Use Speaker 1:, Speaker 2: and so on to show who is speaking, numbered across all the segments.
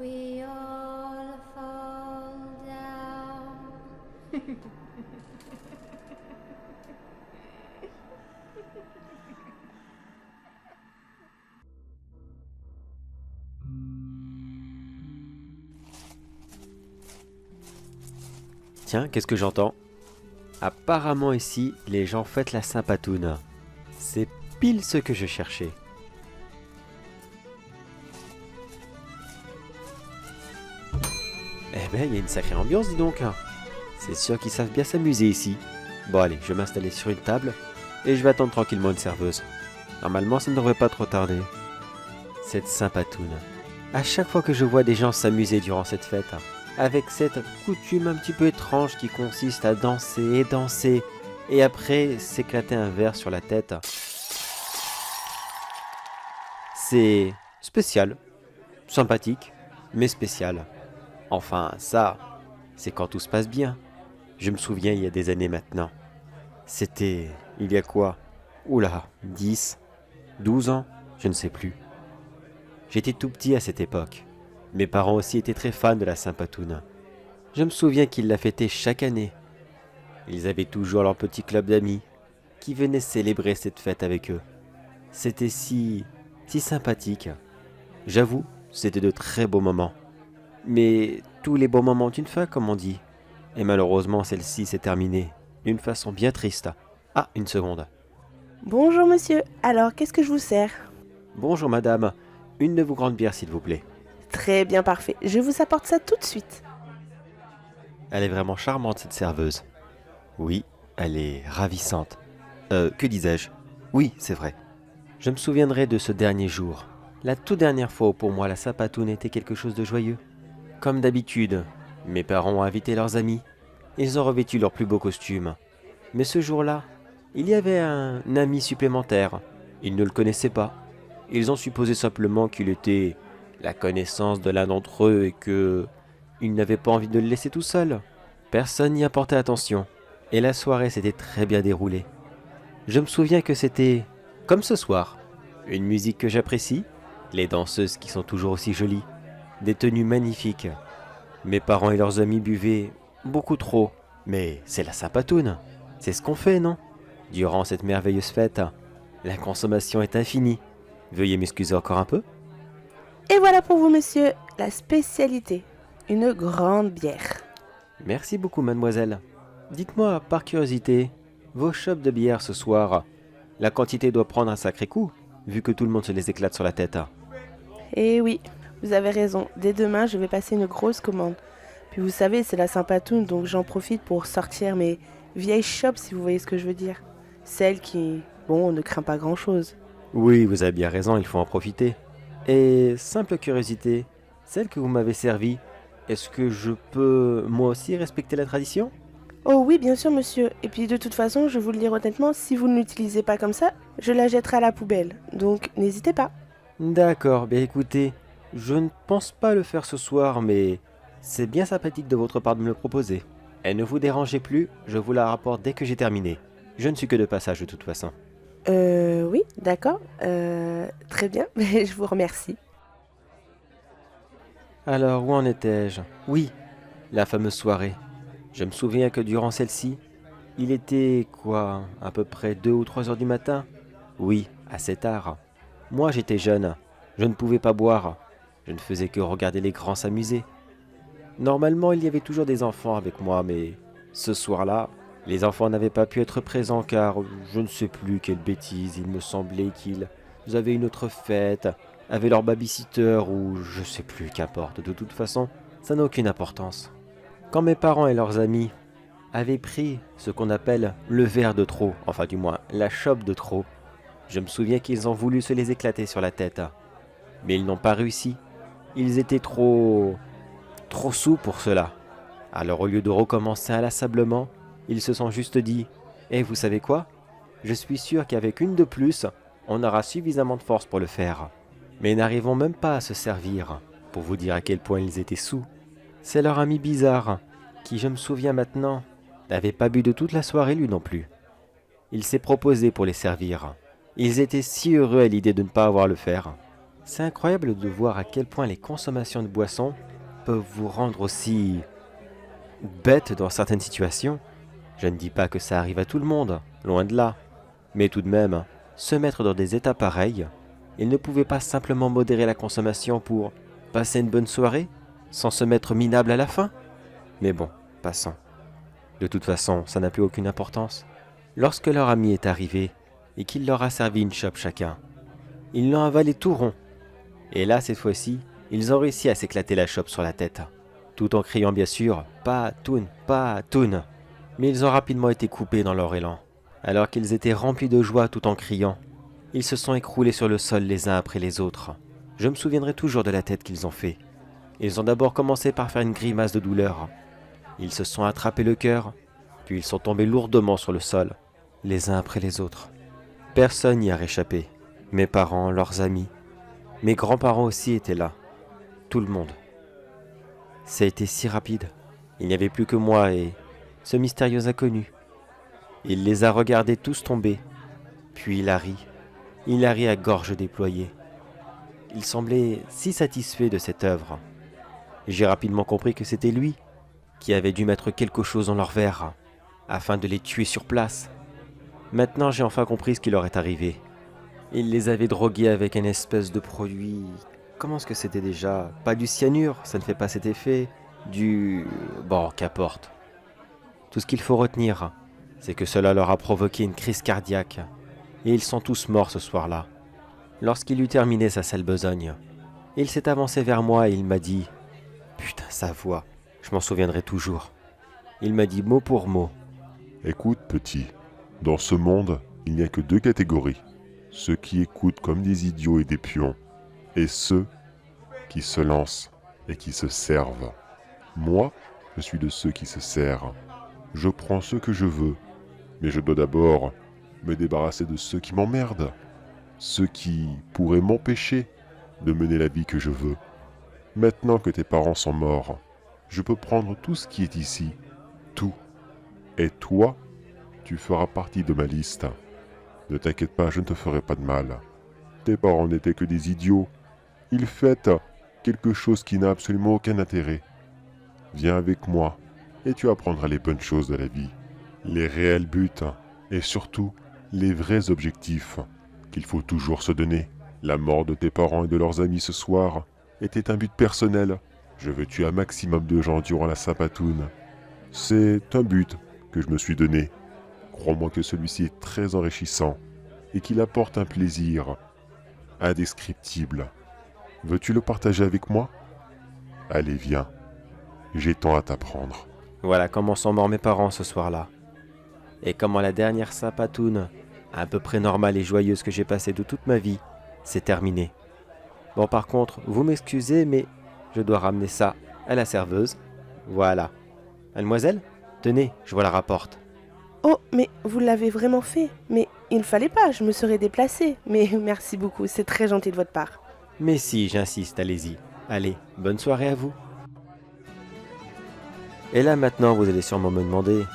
Speaker 1: we all fall down.
Speaker 2: Tiens, qu'est-ce que j'entends? Apparemment ici, les gens fêtent la Saint-Patoune. C'est pile ce que je cherchais. Eh ben, il y a une sacrée ambiance, dis donc. C'est sûr qu'ils savent bien s'amuser ici. Bon allez, je vais m'installer sur une table et je vais attendre tranquillement une serveuse. Normalement, ça ne devrait pas trop tarder. Cette Saint-Patoune. À chaque fois que je vois des gens s'amuser durant cette fête, avec cette coutume un petit peu étrange qui consiste à danser et danser, et après s'éclater un verre sur la tête, c'est spécial, sympathique, mais spécial. Enfin, ça, c'est quand tout se passe bien. Je me souviens il y a des années maintenant. C'était, il y a quoi? Oula, 10, 12 ans, je ne sais plus. J'étais tout petit à cette époque. Mes parents aussi étaient très fans de la Saint-Patoune. Je me souviens qu'ils la fêtaient chaque année. Ils avaient toujours leur petit club d'amis qui venaient célébrer cette fête avec eux. C'était si sympathique. J'avoue, c'était de très beaux moments. Mais tous les beaux moments ont une fin, comme on dit. Et malheureusement, celle-ci s'est terminée d'une façon bien triste. Ah, une seconde.
Speaker 3: Bonjour monsieur, alors qu'est-ce que je vous sers?
Speaker 2: Bonjour madame, une de vos grandes bières s'il vous plaît.
Speaker 3: Très bien, parfait, je vous apporte ça tout de suite.
Speaker 2: Elle est vraiment charmante cette serveuse. Oui, elle est ravissante. Que disais-je? Oui, c'est vrai. Je me souviendrai de ce dernier jour. La toute dernière fois où pour moi la Saint-Patoune était quelque chose de joyeux. Comme d'habitude, mes parents ont invité leurs amis. Ils ont revêtu leurs plus beaux costumes. Mais ce jour-là, il y avait un ami supplémentaire. Ils ne le connaissaient pas. Ils ont supposé simplement qu'il était la connaissance de l'un d'entre eux et que ils n'avaient pas envie de le laisser tout seul. Personne n'y a porté attention. Et la soirée s'était très bien déroulée. Je me souviens que c'était comme ce soir. Une musique que j'apprécie, les danseuses qui sont toujours aussi jolies, des tenues magnifiques. Mes parents et leurs amis buvaient beaucoup trop. Mais c'est la Saint-Patoune. C'est ce qu'on fait, non? Durant cette merveilleuse fête, la consommation est infinie. Veuillez m'excuser encore un peu.
Speaker 3: Et voilà pour vous monsieur, la spécialité, une grande bière.
Speaker 2: Merci beaucoup, mademoiselle. Dites-moi, par curiosité, vos chopes de bière ce soir, la quantité doit prendre un sacré coup, vu que tout le monde se les éclate sur la tête.
Speaker 3: Et oui, vous avez raison, dès demain je vais passer une grosse commande. Puis vous savez, c'est la Saint-Patoune, donc j'en profite pour sortir mes vieilles chopes si vous voyez ce que je veux dire. Celles qui, bon, ne craint pas grand-chose.
Speaker 2: Oui, vous avez bien raison, il faut en profiter. Et simple curiosité, celle que vous m'avez servie, est-ce que je peux moi aussi respecter la tradition?
Speaker 3: Oh oui, bien sûr monsieur, et puis de toute façon, je vous le dis honnêtement, si vous ne l'utilisez pas comme ça, je la jetterai à la poubelle, donc n'hésitez pas.
Speaker 2: D'accord, bien écoutez, je ne pense pas le faire ce soir, mais c'est bien sympathique de votre part de me le proposer. Et ne vous dérangez plus, je vous la rapporte dès que j'ai terminé. Je ne suis que de passage de toute façon.
Speaker 3: Oui, d'accord, très bien, mais je vous remercie.
Speaker 2: Alors, où en étais-je? Oui, la fameuse soirée. Je me souviens que durant celle-ci, il était, quoi, à peu près 2 ou 3 heures du matin? Oui, assez tard. Moi, j'étais jeune, je ne pouvais pas boire. Je ne faisais que regarder les grands s'amuser. Normalement, il y avait toujours des enfants avec moi, mais ce soir-là, les enfants n'avaient pas pu être présents car je ne sais plus quelle bêtise, il me semblait qu'ils avaient une autre fête, avaient leur babysitter ou je sais plus, qu'importe. De toute façon, ça n'a aucune importance. Quand mes parents et leurs amis avaient pris ce qu'on appelle le verre de trop, enfin du moins la chope de trop, je me souviens qu'ils ont voulu se les éclater sur la tête. Mais ils n'ont pas réussi. Ils étaient trop saouls pour cela. Alors au lieu de recommencer inlassablement, ils se sont juste dit « vous savez quoi? Je suis sûr qu'avec une de plus, on aura suffisamment de force pour le faire. » Mais ils n'arrivons même pas à se servir, pour vous dire à quel point ils étaient saouls. C'est leur ami bizarre, qui je me souviens maintenant, n'avait pas bu de toute la soirée lui non plus. Il s'est proposé pour les servir. Ils étaient si heureux à l'idée de ne pas avoir à le faire. C'est incroyable de voir à quel point les consommations de boissons peuvent vous rendre aussi bête dans certaines situations. Je ne dis pas que ça arrive à tout le monde, loin de là. Mais tout de même, se mettre dans des états pareils, il ne pouvait pas simplement modérer la consommation pour passer une bonne soirée, sans se mettre minable à la fin. Mais bon, passons. De toute façon, ça n'a plus aucune importance. Lorsque leur ami est arrivé, et qu'il leur a servi une chope chacun, ils l'ont avalé tout rond. Et là, cette fois-ci, ils ont réussi à s'éclater la chope sur la tête. Tout en criant bien sûr « Patoun, Patoun !» Mais ils ont rapidement été coupés dans leur élan. Alors qu'ils étaient remplis de joie tout en criant, ils se sont écroulés sur le sol les uns après les autres. Je me souviendrai toujours de la tête qu'ils ont fait. Ils ont d'abord commencé par faire une grimace de douleur. Ils se sont attrapés le cœur, puis ils sont tombés lourdement sur le sol, les uns après les autres. Personne n'y a réchappé. Mes parents, leurs amis, mes grands-parents aussi étaient là. Tout le monde. Ça a été si rapide. Il n'y avait plus que moi et ce mystérieux inconnu. Il les a regardés tous tomber, puis il a ri. Il a ri à gorge déployée. Il semblait si satisfait de cette œuvre. J'ai rapidement compris que c'était lui qui avait dû mettre quelque chose dans leur verre, afin de les tuer sur place. Maintenant j'ai enfin compris ce qui leur est arrivé. Il les avait drogués avec une espèce de produit... Comment est-ce que c'était déjà? Pas du cyanure, ça ne fait pas cet effet. Bon, qu'importe. Tout ce qu'il faut retenir, c'est que cela leur a provoqué une crise cardiaque. Et ils sont tous morts ce soir-là. Lorsqu'il eut terminé sa sale besogne, il s'est avancé vers moi et il m'a dit... Putain, sa voix, je m'en souviendrai toujours. Il m'a dit mot pour mot.
Speaker 4: Écoute, petit, dans ce monde, il n'y a que deux catégories. Ceux qui écoutent comme des idiots et des pions, et ceux qui se lancent et qui se servent. Moi, je suis de ceux qui se servent. Je prends ce que je veux, mais je dois d'abord me débarrasser de ceux qui m'emmerdent, ceux qui pourraient m'empêcher de mener la vie que je veux. Maintenant que tes parents sont morts, je peux prendre tout ce qui est ici, tout. Et toi, tu feras partie de ma liste. Ne t'inquiète pas, je ne te ferai pas de mal. Tes parents n'étaient que des idiots. Ils fêtent quelque chose qui n'a absolument aucun intérêt. Viens avec moi et tu apprendras les bonnes choses de la vie, les réels buts et surtout les vrais objectifs qu'il faut toujours se donner. La mort de tes parents et de leurs amis ce soir était un but personnel. Je veux tuer un maximum de gens durant la Sampatoune. C'est un but que je me suis donné. Crois-moi que celui-ci est très enrichissant et qu'il apporte un plaisir indescriptible. Veux-tu le partager avec moi? Allez, viens. J'ai tant à t'apprendre.
Speaker 2: Voilà comment sont morts mes parents ce soir-là. Et comment la dernière Sampatoune, à peu près normale et joyeuse que j'ai passée de toute ma vie, s'est terminée. Bon, par contre, vous m'excusez, mais je dois ramener ça à la serveuse. Voilà. Mademoiselle, tenez, je vous la rapporte.
Speaker 3: Oh, mais vous l'avez vraiment fait. Mais il ne fallait pas, je me serais déplacée. Mais merci beaucoup, c'est très gentil de votre part.
Speaker 2: Mais si, j'insiste, allez-y. Allez, bonne soirée à vous. Et là maintenant, vous allez sûrement me demander...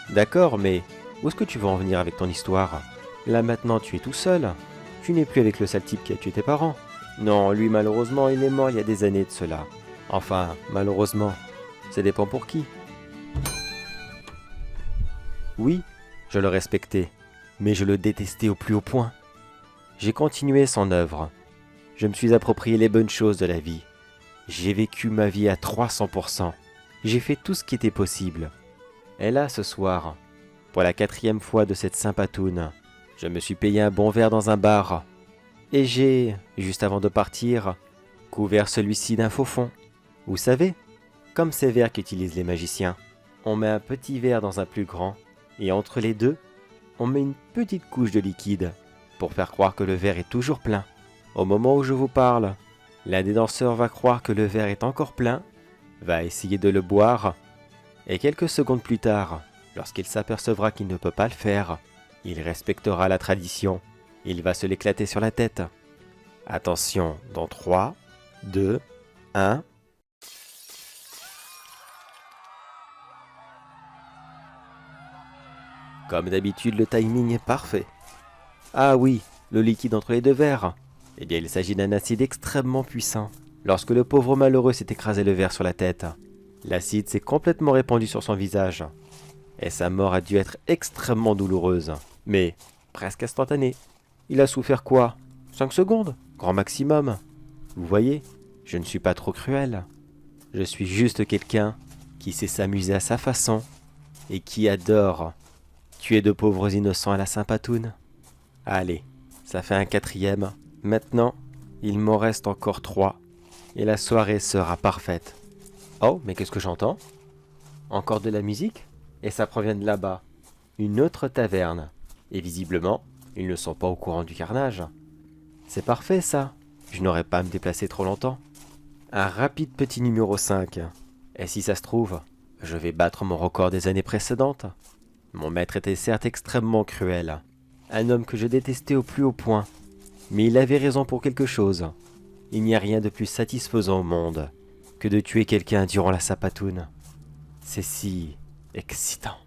Speaker 2: D'accord, mais où est-ce que tu veux en venir avec ton histoire? Là maintenant, tu es tout seul. Tu n'es plus avec le sale type qui a tué tes parents. Non, lui malheureusement, il est mort il y a des années de cela. Enfin, malheureusement, ça dépend pour qui. Oui, je le respectais, mais je le détestais au plus haut point. J'ai continué son œuvre. Je me suis approprié les bonnes choses de la vie. J'ai vécu ma vie à 300%. J'ai fait tout ce qui était possible. Et là, ce soir, pour la 4e fois de cette Sampatoune, je me suis payé un bon verre dans un bar. Et j'ai, juste avant de partir, couvert celui-ci d'un faux fond. Vous savez, comme ces verres qu'utilisent les magiciens, on met un petit verre dans un plus grand, et entre les deux, on met une petite couche de liquide, pour faire croire que le verre est toujours plein. Au moment où je vous parle, l'un des danseurs va croire que le verre est encore plein, va essayer de le boire, et quelques secondes plus tard, lorsqu'il s'apercevra qu'il ne peut pas le faire, il respectera la tradition. Il va se l'éclater sur la tête. Attention, dans 3, 2, 1... Comme d'habitude, le timing est parfait. Ah oui, le liquide entre les deux verres. Eh bien, il s'agit d'un acide extrêmement puissant. Lorsque le pauvre malheureux s'est écrasé le verre sur la tête, l'acide s'est complètement répandu sur son visage. Et sa mort a dû être extrêmement douloureuse, mais presque instantanée. Il a souffert quoi? 5 secondes, grand maximum. Vous voyez, je ne suis pas trop cruel. Je suis juste quelqu'un qui sait s'amuser à sa façon et qui adore tuer de pauvres innocents à la Saint-Patoune. Allez, ça fait un 4e. Maintenant, il m'en reste encore 3 et la soirée sera parfaite. Oh, mais qu'est-ce que j'entends? Encore de la musique? Et ça provient de là-bas. Une autre taverne. Et visiblement, ils ne sont pas au courant du carnage. C'est parfait ça. Je n'aurai pas à me déplacer trop longtemps. Un rapide petit numéro 5. Et si ça se trouve, je vais battre mon record des années précédentes. Mon maître était certes extrêmement cruel. Un homme que je détestais au plus haut point. Mais il avait raison pour quelque chose. Il n'y a rien de plus satisfaisant au monde que de tuer quelqu'un durant la Saint-Patoune. C'est si excitant.